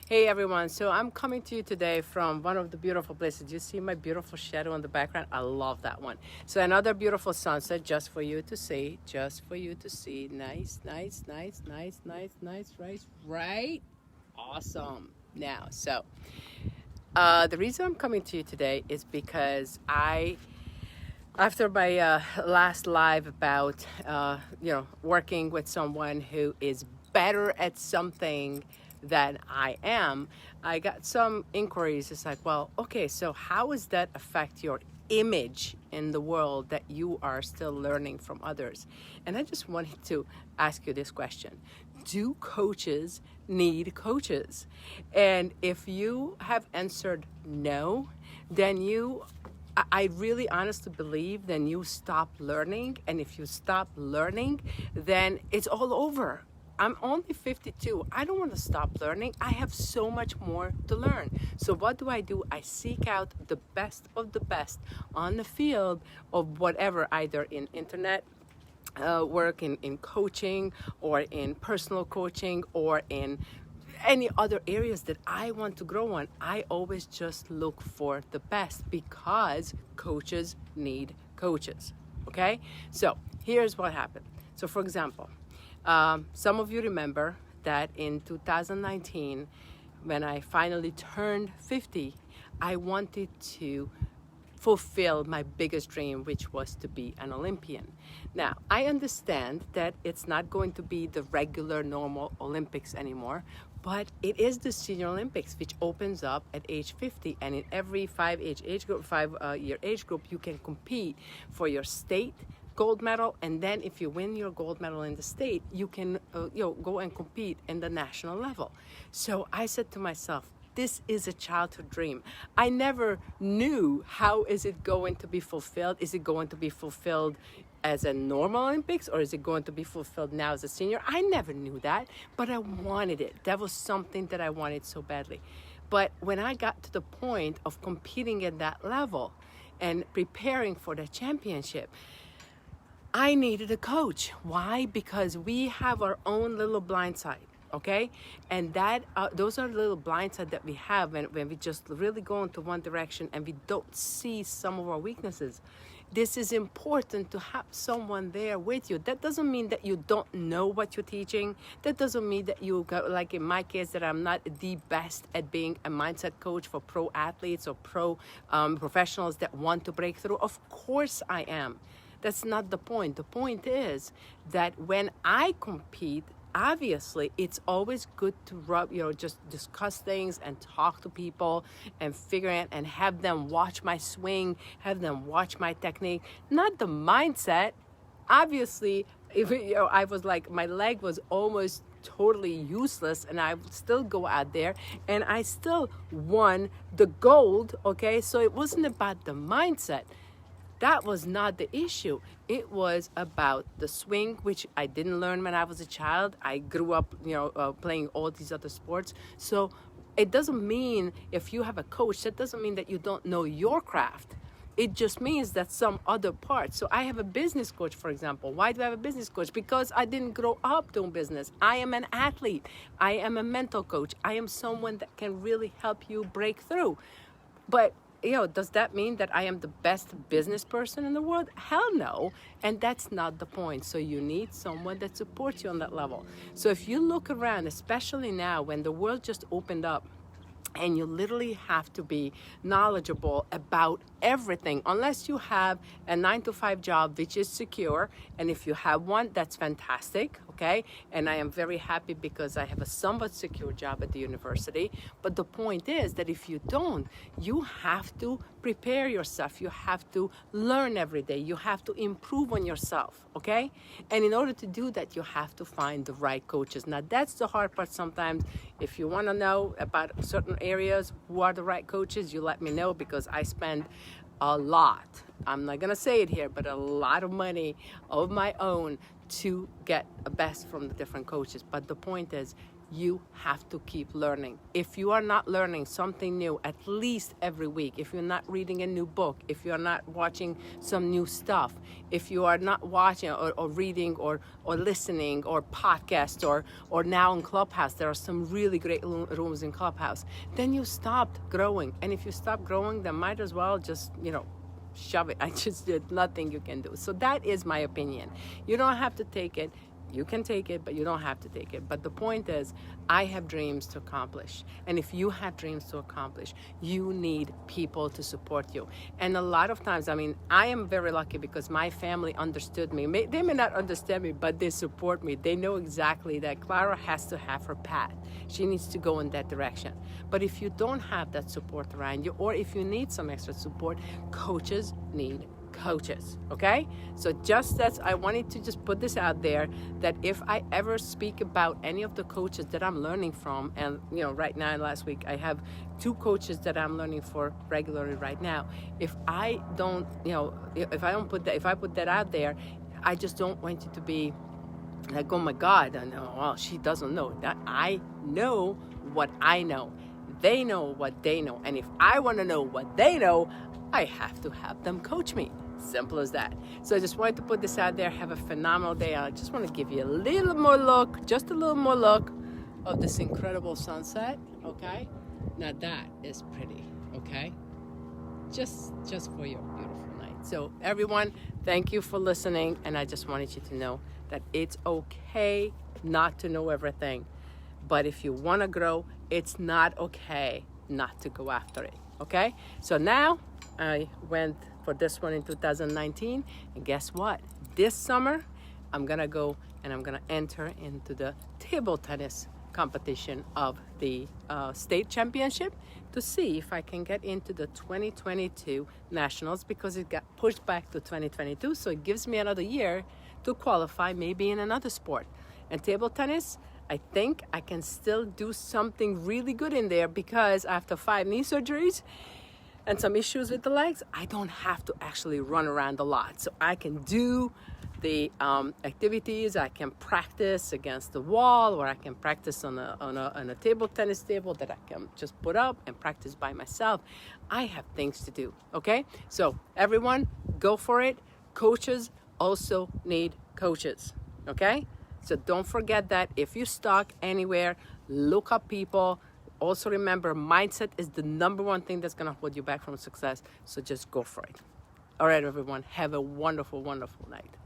Hey everyone, so I'm coming to you today from one of the beautiful places. You see my beautiful shadow in the background? I love that one. So another beautiful sunset just for you to see, just for you to see. Nice, nice, nice, nice, nice, nice, right? Awesome. Now, the reason I'm coming to you today is because after my last live about, working with someone who is better at something than I am, I got some inquiries. It's like, well, okay, so how does that affect your image in the world that you are still learning from others? And I just wanted to ask you this question. Do coaches need coaches? And if you have answered no, then I really honestly believe then you stop learning. And if you stop learning, then it's all over. I'm only 52. I don't want to stop learning. I have so much more to learn. So what do? I seek out the best of the best on the field of whatever, either in internet work, in coaching, or in personal coaching, or in any other areas that I want to grow on. I always just look for the best because coaches need coaches. Okay? So here's what happened. So for example, some of you remember that in 2019, when I finally turned 50, I wanted to fulfill my biggest dream, which was to be an Olympian. Now, I understand that it's not going to be the regular, normal Olympics anymore, but it is the Senior Olympics, which opens up at age 50. And in every five-year age group, you can compete for your state gold medal, and then if you win your gold medal in the state, you can go and compete in the national level. So I said to myself, this is a childhood dream. I never knew how is it going to be fulfilled. Is it going to be fulfilled as a normal Olympics, or is it going to be fulfilled now as a senior? I never knew that, but I wanted it. That was something that I wanted so badly. But when I got to the point of competing at that level and preparing for the championship, I needed a coach. Why? Because we have our own little blind side, okay? And those are little blind side that we have when we just really go into one direction and we don't see some of our weaknesses. This is important to have someone there with you. That doesn't mean that you don't know what you're teaching. That doesn't mean that like in my case, that I'm not the best at being a mindset coach for pro athletes or pro professionals that want to break through. Of course I am. That's not the point. The point is that when I compete, obviously it's always good to just discuss things and talk to people and figure it and have them watch my swing, have them watch my technique, not the mindset. Obviously, if I was like, my leg was almost totally useless, and I would still go out there and I still won the gold. Okay, so it wasn't about the mindset. That was not the issue. It was about the swing, which I didn't learn when I was a child. I grew up, playing all these other sports. So it doesn't mean if you have a coach, that doesn't mean that you don't know your craft. It just means that some other parts. So I have a business coach, for example. Why do I have a business coach? Because I didn't grow up doing business. I am an athlete. I am a mental coach. I am someone that can really help you break through. But does that mean that I am the best business person in the world? Hell no. And that's not the point. So you need someone that supports you on that level. So if you look around, especially now when the world just opened up, and you literally have to be knowledgeable about everything, unless you have a 9-to-5 job, which is secure. And if you have one, that's fantastic, okay? And I am very happy because I have a somewhat secure job at the university. But the point is that if you don't, you have to prepare yourself. You have to learn every day. You have to improve on yourself, okay? And in order to do that, you have to find the right coaches. Now, that's the hard part sometimes. If you want to know about certain areas, who are the right coaches, you let me know, because I spend a lot, I'm not going to say it here, but a lot of money of my own to get the best from the different coaches. But the point is, you have to keep learning. If you are not learning something new at least every week, if you're not reading a new book, if you're not watching some new stuff, if you are not watching or reading or listening or podcasts or now in Clubhouse, there are some really great rooms in Clubhouse, then you stopped growing. And if you stop growing, then might as well just, shove it. I just did nothing you can do. So that is my opinion. You don't have to take it. You can take it, but you don't have to take it. But the point is, I have dreams to accomplish. And if you have dreams to accomplish, you need people to support you. And a lot of times, I am very lucky because my family understood me. They may not understand me, but they support me. They know exactly that Clara has to have her path. She needs to go in that direction. But if you don't have that support around you, or if you need some extra support, coaches need coaches. Okay, so I wanted to just put this out there, that if I ever speak about any of the coaches that I'm learning from, and right now, last week, I have 2 coaches that I'm learning for regularly right now. If I put that out there, I just don't want you to be like, oh my God, I know, well, she doesn't know that. I know what I know. They know what they know. And if I want to know what they know, I have to have them coach me. Simple as that. So I just wanted to put this out there. Have a phenomenal day. I just want to give you a little more look of this incredible sunset. Okay, now that is pretty. Okay, just for your beautiful night. So everyone, thank you for listening, and I just wanted you to know that it's okay not to know everything, but if you want to grow, it's not okay not to go after it. Okay, so now I went for this one in 2019, and guess what? This summer, I'm gonna go and I'm gonna enter into the table tennis competition of the state championship to see if I can get into the 2022 nationals, because it got pushed back to 2022, so it gives me another year to qualify maybe in another sport. And table tennis, I think I can still do something really good in there, because after 5 knee surgeries and some issues with the legs, I don't have to actually run around a lot. So I can do the activities. I can practice against the wall, or I can practice on a table tennis table that I can just put up and practice by myself. I have things to do, okay? So everyone, go for it. Coaches also need coaches, okay? So don't forget that if you're stuck anywhere, look up people. Also remember, mindset is the number one thing that's going to hold you back from success. So just go for it. All right, everyone. Have a wonderful, wonderful night.